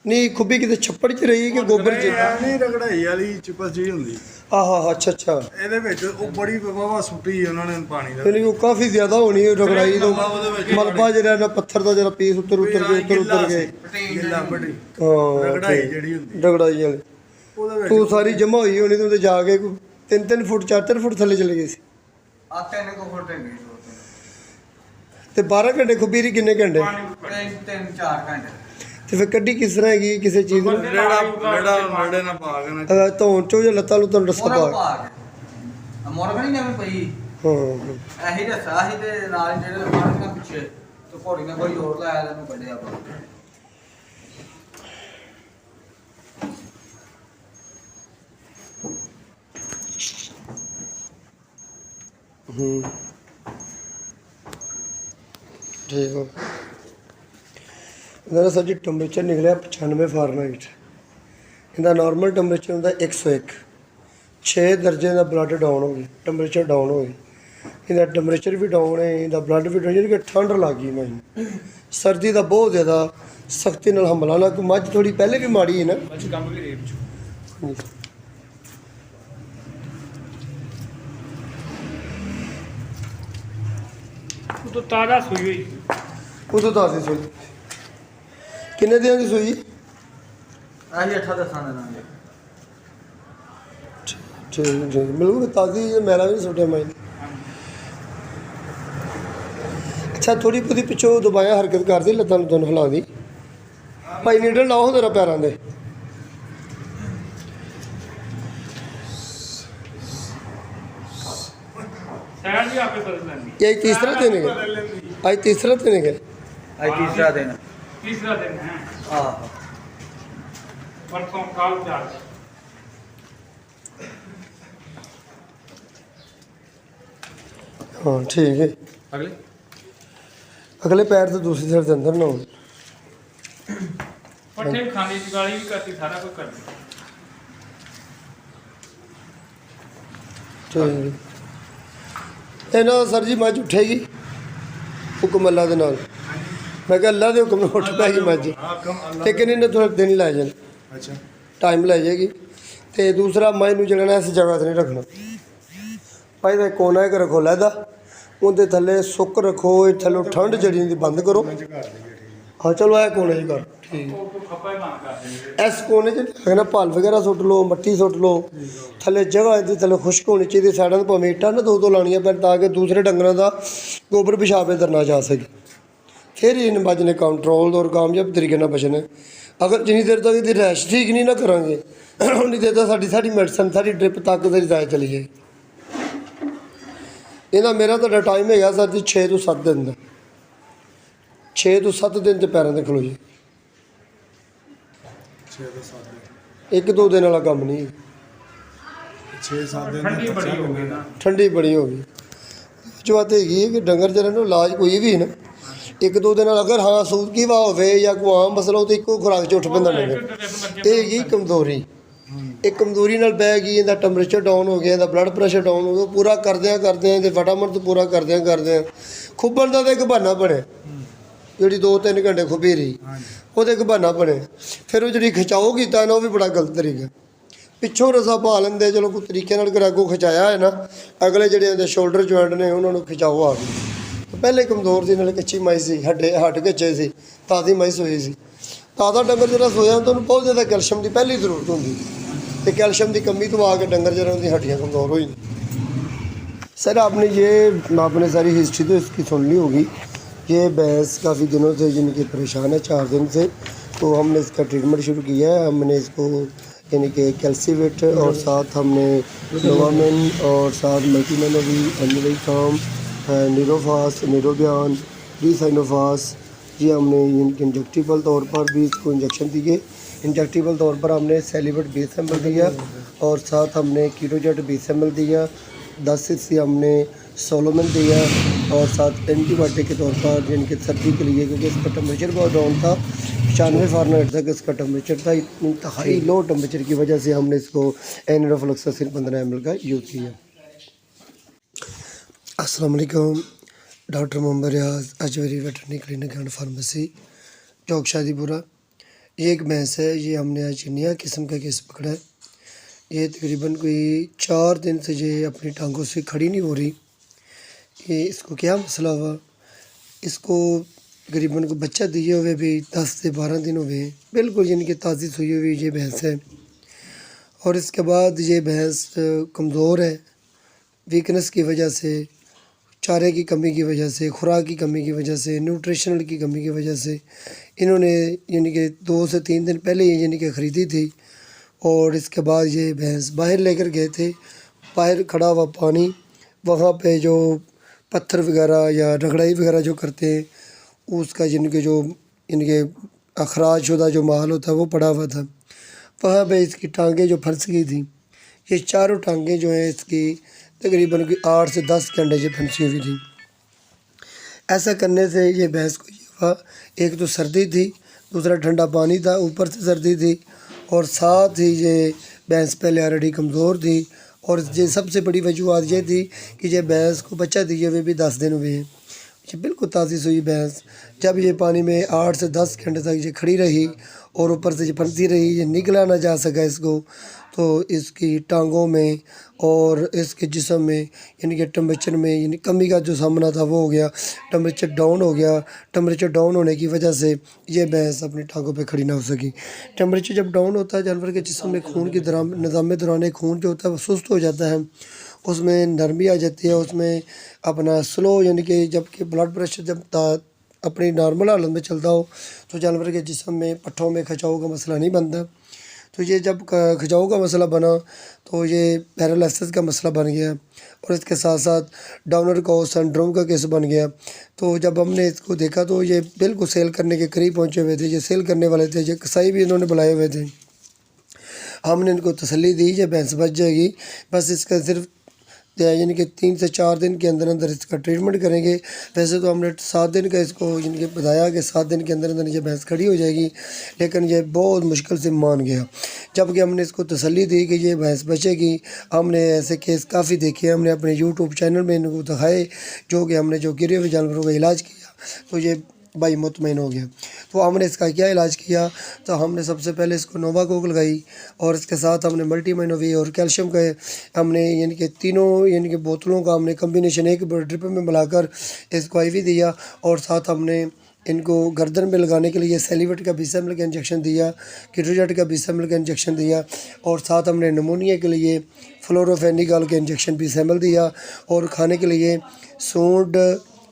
नहीं खुबी किते छप्पड़ च रही कि गोबर च? नहीं रगड़ाई वाली चिपस जी हुंदी। आहा अच्छा अच्छा। ਇਹਦੇ ਵਿੱਚ ਉਹ ਬੜੀ ਵਾਵਾ ਸੁੱਟੀ ਉਹਨਾਂ ਨੇ ਪਾਣੀ ਦਾ। यानी वो काफ़ी ज़्यादा होनी है रगड़ाई तो मलबा जरा ना पत्थर का जरा पीस उतर उतर के ਗਿੱਲਾ ਬੜੀ हाँ ਰਗੜਾਈ ਜਿਹੜੀ ਹੁੰਦੀ रगड़ाई वाली ਉਹਦੇ ਵਿੱਚ तू सारी जमा हुई होनी तू जाके 3-3 फुट 4-4 फुट थले चले गए सी ਆ 3 ਫੁੱਟ ਹੈਗੇ ते 12 घंटे खुबीरी किन्ने घंटे 3-4 ਘੰਟੇ ते फिर कड्डी किस तरह हैगी किसी चीज़ में ਰੇੜਾ ਨੇੜੇ ਨਾ ਪਾ ਕੇ ਨਾ धोन चो या लत्ता लुत्ता रस्सा ਮੋਰਗ पा ਪਾ ਕੇ ਮੋਰਗ ਨਹੀਂ ਨਵੀਂ ਪਈ हाँ ਇਹੀ ਰਸਾ ਹੀ ਤੇ ਨਾਲ ਜਿਹੜੇ ਮਾਰਨਾ ਪਿੱਛੇ ਤੇ ਘੋੜੀ ਨੇ ਕੋਈ ਹੋਰ ਲਾਇਆ ਤੇ ਉਹਨੂੰ ਕੱਢਿਆ ਪਾ ठीक हो इधर सर जी टम्परेचर निकलिया 95 फारनहाइट इनका नॉर्मल टम्परेचर होंगे 101 6 दर्जे का ब्लड डाउन हो गया टम्परेचर डाउन हो गया इनका टम्परेचर भी डाउन है इनका ब्लड भी डाउन कि ठंड लग गई मैं सर्दी का बहुत ज़्यादा सख्ती नाल हमला ना कोई मझ थोड़ी पहले भी माड़ी है ना हाँ जी। तो ताज़ा सुई हुई उदों ताज़ी सूई किन्ने दिन की सूई ਆਹੀ 8 10 ਦੇ ਨਾਲ ठीक ठीक बिल्कुल ताज़ी मैला भी नहीं सुटिया मैं अच्छा थोड़ी बहुती पिछों दबाया हरकत कर दी लत्तां लुत्तां हिला दी भाई नीडल लाओ तेरा पैरों दे सैर भी आपे बदल लेंगी ये आज तीसरा दिन है आज तीसरा दिन है ਅੱਜ ਤੀਸਰਾ ਦਿਨ तीसरा दिन है ਆਹ परसों काल चार हाँ ठीक है अगले अगले पैर तो दूसरी साइड अंदर ना हो पट्ठे भी खाने की गाली भी करती सारा कुछ करती ठीक है ਇਹਨਾਂ ਸਰ ਜੀ ਮੱਝ ਉੱਠੇਗੀ ਹੁਕਮ ਅੱਲਾ ਦੇ ਨਾਲ ਮੈਂ ਕਿਹਾ ਅੱਲਾ ਦੇ ਹੁਕਮ ਨਾਲ ਉੱਠ ਪੈਗੀ ਮੱਝ ਲੇਕਿਨ ਇਹਨੇ ਥੋੜਾ ਦਿਨ ਲੈ ਜਾਣ ਅੱਛਾ ਟਾਈਮ ਲੈ ਜਾਏਗੀ ਤੇ ਦੂਸਰਾ ਮੱਝ ਨੂੰ ਜਿਹੜਾ ਨਾ ਇਸ ਜਗ੍ਹਾ 'ਤੇ ਨਹੀਂ ਰੱਖਣਾ ਭਾਈ ਦਾ ਕੋਨਾ ਇੱਕ ਰੱਖੋ ਲੈਦਾ ਉਹਦੇ ਥੱਲੇ ਸੁੱਕ ਰੱਖੋ ਇਹ ਥੱਲੋਂ ਠੰਡ ਜਿਹੜੀ ਦੀ ਬੰਦ ਕਰੋ ਹਾਂ ਚਲੋ ਇਹ ਕੋਨੇ 'ਚ ਕਰ ਠੀਕ तो खप्पा ही बंद कर देंगे ਇਸ ਕੋਨੇ 'ਚ ਅਗਰ ਭਲ ਵਗੈਰਾ ਸੁੱਟ ਲਓ ਮੱਟੀ ਸੁੱਟ ਲਓ ਥੱਲੇ ਜਗ੍ਹਾ ਇਹਦੀ ਥੱਲੇ ਖੁਸ਼ਕ ਹੋਣੀ ਚਾਹੀਦੀ ਸਾਈਡਾਂ 'ਤੇ ਭਾਵੇਂ ਇੱਟਾਂ ਨਾ ਦੋ ਲਾਉਣੀਆਂ ਪੈਣ ਤਾਂ ਕਿ ਦੂਸਰੇ ਡੰਗਰਾਂ ਦਾ ਗੋਬਰ ਪਿਸ਼ਾਬ ਇੱਧਰ ਨਾ ਜਾ ਸਕੇ ਫਿਰ ਇਹਨ ਮੱਝ ਨੇ ਕੰਟਰੋਲ ਔਰ ਕਾਮਯਾਬ ਤਰੀਕੇ ਨਾਲ ਬਚਣਾ ਅਗਰ ਜਿੰਨੀ ਦੇਰ ਤੱਕ ਇਹਦੀ ਰੈਸ਼ ਠੀਕ ਨਹੀਂ ਨਾ ਕਰਾਂਗੇ ਉਨੀ ਦੇਰ ਤੱਕ ਸਾਡੀ ਮੈਡੀਸਨ ਸਾਡੀ ਡ੍ਰਿਪ ਤੱਕ ਦੀ ਜ਼ਾਇਆ ਚਲੀ ਜਾਏਗੀ ਇਹਦਾ ਮੇਰਾ ਤੁਹਾਡਾ ਟਾਈਮ ਹੈਗਾ ਸਰ ਜੀ 6 ਤੋਂ 7 ਦਿਨ ਦਾ 6 ਤੋਂ 7 ਦਿਨ 'ਚ ਪੈਰਾਂ 'ਤੇ ਖਲੋ ਜੇ 6 ਤੋਂ 7 ਦਿਨ ਇੱਕ ਦੋ ਦਿਨ ਵਾਲਾ ਕੰਮ ਨਹੀਂ 6-7 ਦਿਨ ठंडी बड़ी हो गई ना ਠੰਡੀ ਬੜੀ ਹੋ ਗਈ ਜੋ ਬਾਤ ਹੈਗੀ ਹੈ ਕਿ ਡੰਗਰ ਜਰਾਂ ਨੂੰ ਇਲਾਜ ਕੋਈ ਵੀ ਨਾ ਇੱਕ ਦੋ ਦਿਨ ਨਾਲ ਅਗਰ ਹਾਂ ਸੂਦ ਕੀ ਵਾ ਹੋਵੇ ਜਾਂ ਕੋਈ ਆਮ ਮਸਲਾ ਹੋ ਤਾਂ ਇੱਕੋ ਖੁਰਾਕ 'ਚ ਉੱਠ ਪੈਂਦਾ ਡੰਗਰ ਇਹ ਹੈਗੀ ਕਮਜ਼ੋਰੀ ਇਹ ਕਮਜ਼ੋਰੀ ਨਾਲ ਬਹਿ ਗਈ ਇਹਦਾ ਟੈਂਪਰੇਚਰ ਡਾਊਨ ਹੋ ਗਿਆ ਇਹਦਾ ਬਲੱਡ ਪ੍ਰੈਸ਼ਰ ਡਾਊਨ ਹੋ ਗਿਆ ਪੂਰਾ ਕਰਦਿਆਂ ਤੇ ਫਟਾਫਟ ਪੂਰਾ ਕਰਦਿਆਂ ਖੁੱਬਣ ਦਾ ਤਾਂ ਇੱਕ ਬਹਾਨਾ ਬਣਿਆ ਜਿਹੜੀ 2-3 ਘੰਟੇ ਖੁੱਬੀ ਰਹੀ ਉਹਦੇ ਇੱਕ ਬਹਾਨਾ ਬਣਿਆ ਫਿਰ ਉਹ ਜਿਹੜੀ ਖਿਚਾਓ ਕੀਤਾ ਨਾ ਉਹ ਵੀ ਬੜਾ ਗਲਤ ਤਰੀਕਾ ਪਿੱਛੋਂ ਰਸਾ ਪਾ ਲੈਂਦੇ ਚਲੋ ਕੋਈ ਤਰੀਕੇ ਨਾਲ ਅੱਗੋਂ ਖਿਚਾਇਆ ਹੈ ਨਾ ਅਗਲੇ ਜਿਹੜੇ ਉਹਦੇ ਸ਼ੋਲਡਰ ਜੁਆਇੰਟ ਨੇ ਉਹਨਾਂ ਨੂੰ ਖਿਚਾਓ ਆ ਗਈ ਪਹਿਲੇ ਕਮਜ਼ੋਰ ਸੀ ਨਾਲੇ ਕੱਚੀ ਮਾਈ ਸੀ ਹੱਡ ਕੱਚੇ ਸੀ ਤਾਜ਼ੀ ਮਾਈ ਸੋਈ ਸੀ ਤਾਜ਼ਾ ਡੰਗਰ ਜਿਹੜਾ ਸੋਇਆ ਤਾਂ ਉਹਨੂੰ ਬਹੁਤ ਜ਼ਿਆਦਾ ਕੈਲਸ਼ੀਅਮ ਦੀ ਪਹਿਲੀ ਜ਼ਰੂਰਤ ਹੁੰਦੀ ਤੇ कैल्शियम की कमी तो आके डंगर जरा उनकी हड्डियाँ कमज़ोर हो जाती। सर आपने सारी हिस्ट्री तो इसकी सुन ली होगी। ये भैंस काफ़ी दिनों से जिनकी परेशान है 4 दिन से, तो हमने इसका ट्रीटमेंट शुरू किया है। हमने इसको यानी कि कैल्सीवेट और साथ हमने नोवामेन और साथ मल्टीमेनोवी एनवेलकाम नीरोफास नीरोबियान डीसाइनोफास जी हमने इंजेक्टिबल तौर पर भी इसको इंजेक्शन दिए। इंजेक्टिबल तौर पर हमने सेलिबेट 20 ml दिया और साथ हमने कीटोजेट 20 ml दिया। 10 cc हमने सोलोमन दिया और साथ एंटीबायोटिक के तौर पर जिनके सर्दी के लिए, क्योंकि इसका टेम्परेचर बहुत डाउन था, 95 फारेनहाइट तक इसका टेम्परेचर था। इंतहाई लो टेम्परेचर की वजह से हमने इसको एनरोफ्लॉक्सासिन 15 ml का यूज़ किया। अस्सलाम वालेकुम, doctor Mohammad Riyaz, Ajmeri veterinary clinic and pharmacy, Chowk Shadipura. ये एक भैंस है, ये हमने आज नया किस्म का केस पकड़ा है। ये तकरीबन कोई 4 दिन से ये अपनी टांगों से खड़ी नहीं हो रही। ये इसको क्या मसला हुआ, इसको तकरीबन को बच्चा दिए हुए भी 10 से 12 दिन हुए हैं, बिल्कुल यानी कि ताज़ी सुई हुई ये भैंस है। और इसके बाद ये भैंस कमज़ोर है, वीकनेस की वजह से, चारे की कमी की वजह से, खुराक की कमी की वजह से, न्यूट्रिशनल की कमी की वजह से इन्होंने यानी कि 2 से 3 दिन पहले ही यानी कि ख़रीदी थी। और इसके बाद ये भैंस बाहर लेकर गए थे, बाहर खड़ा हुआ पानी, वहाँ पे जो पत्थर वगैरह या रगड़ाई वगैरह जो करते हैं उसका यानी जो इनके अखराज शुदा जो माल होता है वो पड़ा हुआ था। वहाँ पे इसकी टांगें जो फंस गई थी, ये चारों टांगें जो हैं इसकी तकरीबन 8 से 10 घंटे से फंसी हुई थी। ऐसा करने से ये भैंस को ये हुआ, एक तो सर्दी थी, दूसरा ठंडा पानी था, ऊपर से सर्दी थी, और साथ ही ये भैंस पहले ऑलरेडी कमज़ोर थी। और ये सबसे बड़ी वजूहत ये थी कि ये भैंस को बच्चा दिए हुए भी 10 दिन हुए हैं। ये बिल्कुल ताज़ी सुई भैंस जब ये पानी में 8 से 10 घंटे तक ये खड़ी रही और ऊपर से ये फंसी रही, ये निकला ना जा सका इसको, तो इसकी टांगों में और इसके जिस्म में यानी कि टेम्परेचर में यानी कमी का जो सामना था वो हो गया, टेम्परेचर डाउन हो गया। टेम्परेचर डाउन होने की वजह से ये भैंस अपनी टांगों पे खड़ी ना हो सकी। टेम्परेचर जब डाउन होता है जानवर के जिस्म में खून की निज़ाम दौरान खून जो होता है वो सुस्त हो जाता है, उसमें नरमी आ जाती है, उसमें अपना स्लो यानी कि जबकि ब्लड प्रेशर जब अपनी नॉर्मल हालत में चलता हो तो जानवर के जिस्म में पट्ठों में खिंचाव का मसला नहीं बनता। तो ये जब खिंचाव का मसला बना तो ये पैरालिसिस का मसला बन गया और इसके साथ साथ डाउनर कॉज सिंड्रोम का केस बन गया। तो जब हमने इसको देखा तो ये बिल्कुल सेल करने के करीब पहुँचे हुए थे, ये सेल करने वाले थे, ये कसाई भी इन्होंने बुलाए हुए थे। हमने इनको तसल्ली दी ये भैंस बच जाएगी, बस इसका सिर्फ यानी कि 3 से 4 दिन के अंदर अंदर इसका ट्रीटमेंट करेंगे। वैसे तो हमने 7 दिन का इसको यानी कि बताया कि 7 दिन के अंदर अंदर ये भैंस खड़ी हो जाएगी, लेकिन ये बहुत मुश्किल से मान गया। जबकि हमने इसको तसल्ली दी कि ये भैंस बचेगी। हमने ऐसे केस काफ़ी देखे, हमने अपने यूट्यूब चैनल में इनको दिखाए जो कि हमने जो गिरे हुए जानवरों का इलाज किया तो ये भाई मुतमईन हो गया। तो हमने इसका क्या इलाज किया, तो हमने सबसे पहले इसको नोवाकोक लगाई और इसके साथ हमने मल्टीमाइनोवी और कैल्शियम का हमने यानी कि तीनों यानी कि बोतलों का हमने कम्बिनेशन एक ड्रिप में मिलाकर इसको IV दिया। और साथ हमने इनको गर्दन में लगाने के लिए सेलिवेट का 20 ml का इंजेक्शन दिया, किट्रोजेट का 20 ml का इंजेक्शन दिया, और साथ हमने नमूनिया के लिए फ्लोरोफेनिकॉल का इंजेक्शन 20 ml दिया। और खाने के लिए सूंड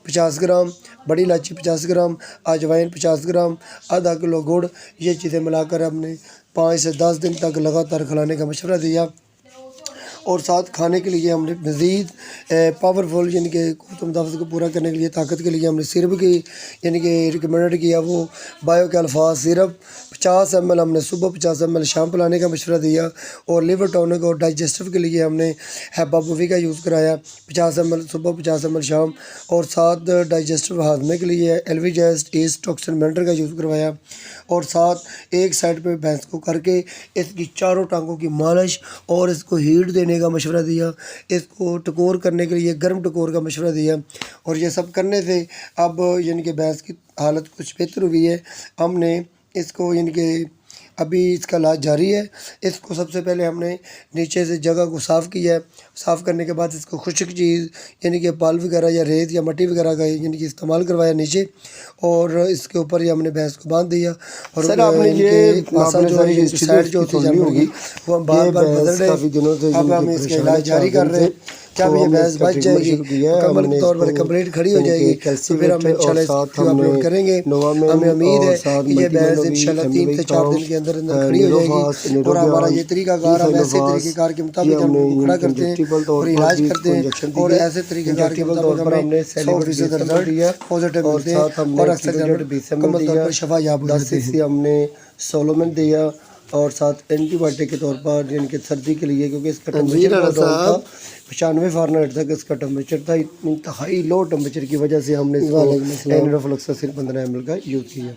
50 ग्राम, बड़ी इलायची 50 ग्राम, अजवाइन 50 ग्राम, आधा किलो गुड़, ये चीज़ें मिलाकर हमने 5 से 10 दिन तक लगातार खिलाने का मशवरा दिया। और साथ खाने के लिए हमने मज़ीद पावरफुल यानी कि क़ुव्वत-ए-मुदाफ़अत को पूरा करने के लिए ताकत के लिए हमने सिरप की यानी कि रिकमेंडेड किया वो बायोकैल्फाज सिरप 50 ml हमने सुबह 50 ml शाम पिलाने का मशवरा दिया। और लिवर टॉनिक और डाइजेस्टिव के लिए हमने हेपाबुवी का यूज़ कराया 50 ml सुबह 50 ml शाम। और साथ डाइजेस्टिव हाजमे के लिए एल्विजेस्ट ईस्ट टॉक्सिन मेंटर का यूज़ करवाया। और साथ एक साइड पे भैंस को करके इसकी चारों टांगों की मालिश और इसको हीट देने का मशवरा दिया, इसको टकोर करने के लिए गर्म टकोर का मशवरा दिया। और ये सब करने से अब यानी कि भैंस की हालत कुछ बेहतर हुई है। हमने इसको यानी कि अभी इसका इलाज जारी है। इसको सबसे पहले हमने नीचे से जगह को साफ़ किया है, साफ़ करने के बाद इसको खुश्क चीज़ यानी कि पाल वगैरह या रेत या मट्टी वगैरह का यानी कि इस्तेमाल करवाया नीचे, और इसके ऊपर ही हमने भैंस को बांध दिया। और सर आपने ये साइड जो होती होगी वो हम बार बार बदल रहे। अब हम इसका इलाज जारी कर रहे हैं। जब ये भैंस बच जाएगी मुकम्मल तौर पर कंप्लीट खड़ी हो जाएगी तो फिर हम इंशाल्लाह अपलोड करेंगे। हमें उम्मीद है कि ये भैंस इंशाल्लाह 3 से 4 दिन के अंदर अंदर खड़ी हो जाएगी। और हमारा ये तरीकाकार हम ऐसे तरीक़ेकार के मुताबिक हम खड़ा करते हैं और इलाज करते हैं, और ऐसे तरीक़ेकार के मुताबिक हमें 100% रिजल्ट पॉजिटिव मिलते हैं और अक्सर जानवर मुकम्मल तौर पर शफायाब हो जाते हैं। हमने सोलोमेंट दिया और साथ एंटीबायोटिक के तौर पर यानी कि सर्दी के लिए, क्योंकि इसका टेम्परेचर 95 फ़ारेनहाइट तक इसका टेम्परेचर था। इंतहाई लो टेम्परेचर की वजह से हमने इसको एनिरोफ्लॉक्सासिन 15 ml का यूज़ किया।